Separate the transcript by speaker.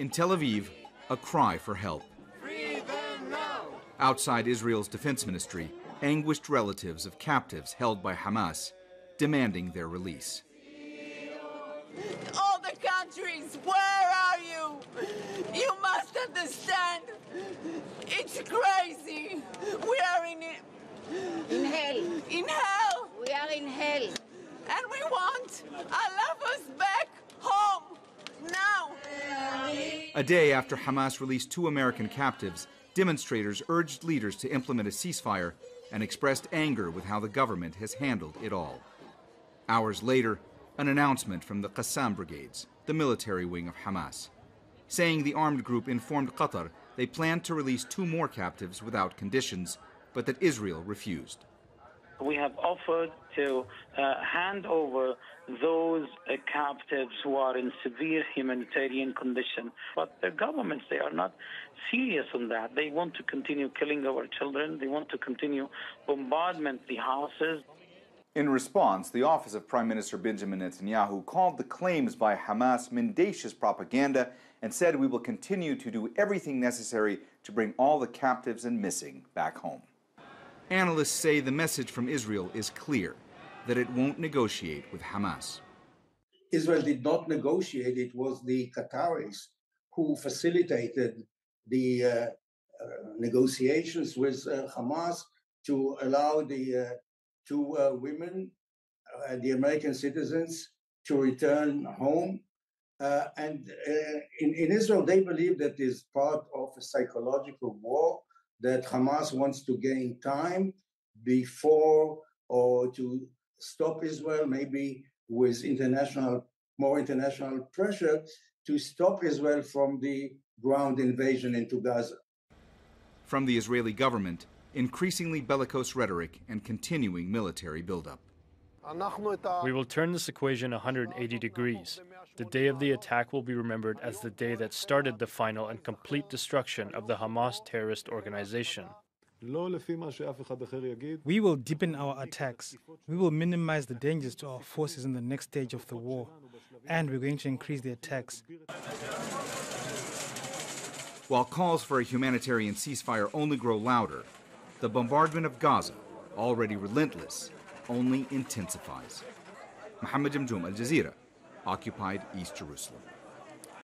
Speaker 1: In Tel Aviv, a cry for help.
Speaker 2: Free them now.
Speaker 1: Outside Israel's defense ministry, anguished relatives of captives held by Hamas demanding their release.
Speaker 3: All the countries, where are you? You must understand. It's crazy. We are in
Speaker 4: hell.
Speaker 3: In hell.
Speaker 4: We are in hell.
Speaker 3: And we want our lovers back home now.
Speaker 1: A day after Hamas released 2 American captives, demonstrators urged leaders to implement a ceasefire and expressed anger with how the government has handled it all. Hours later, an announcement from the Qassam brigades, the military wing of Hamas, saying the armed group informed Qatar they planned to release 2 more captives without conditions, but that Israel refused.
Speaker 5: We have offered to hand over those captives who are in severe humanitarian condition. But their governments, they are not serious on that. They want to continue killing our children. They want to continue bombardment the houses.
Speaker 1: In response, the office of Prime Minister Benjamin Netanyahu called the claims by Hamas mendacious propaganda and said we will continue to do everything necessary to bring all the captives and missing back home. Analysts say the message from Israel is clear, that it won't negotiate with Hamas.
Speaker 6: Israel did not negotiate. It was the Qataris who facilitated the negotiations with Hamas to allow the 2 women, the American citizens, to return home. And in Israel, they believe that is part of a psychological war, that Hamas wants to gain time before or to stop Israel, maybe with more international pressure, to stop Israel from the ground invasion into Gaza.
Speaker 1: From the Israeli government, increasingly bellicose rhetoric and continuing military buildup.
Speaker 7: We will turn this equation 180 degrees. The day of the attack will be remembered as the day that started the final and complete destruction of the Hamas terrorist organization.
Speaker 8: We will deepen our attacks. We will minimize the dangers to our forces in the next stage of the war. And we're going to increase the attacks.
Speaker 1: While calls for a humanitarian ceasefire only grow louder, the bombardment of Gaza, already relentless, only intensifies. Mohammed Jamjoom, Al Jazeera, occupied East Jerusalem.